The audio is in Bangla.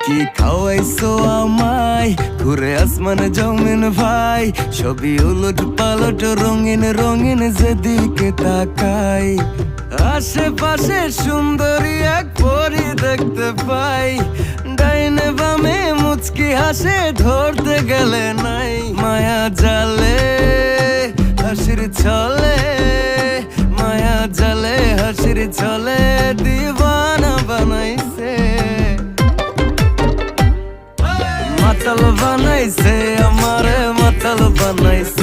কি খাওয়াইছো আমায়, ঘুরে আসমান জমিন ভাই, সবই উলট পালট রঙিন রঙিন যেদিকে তাকাই। আশেপাশে সুন্দরী এক পরি দেখতে পাই, ডাইনে বামে মুচকি হাসে ধরতে গেলে নাই। মায়া জালে হাসির ছলে, মায়া জালে হাসির ছলে দিবানা বানাইছে, মাতাল বানাইছে আমারে মাতাল বানাইছে।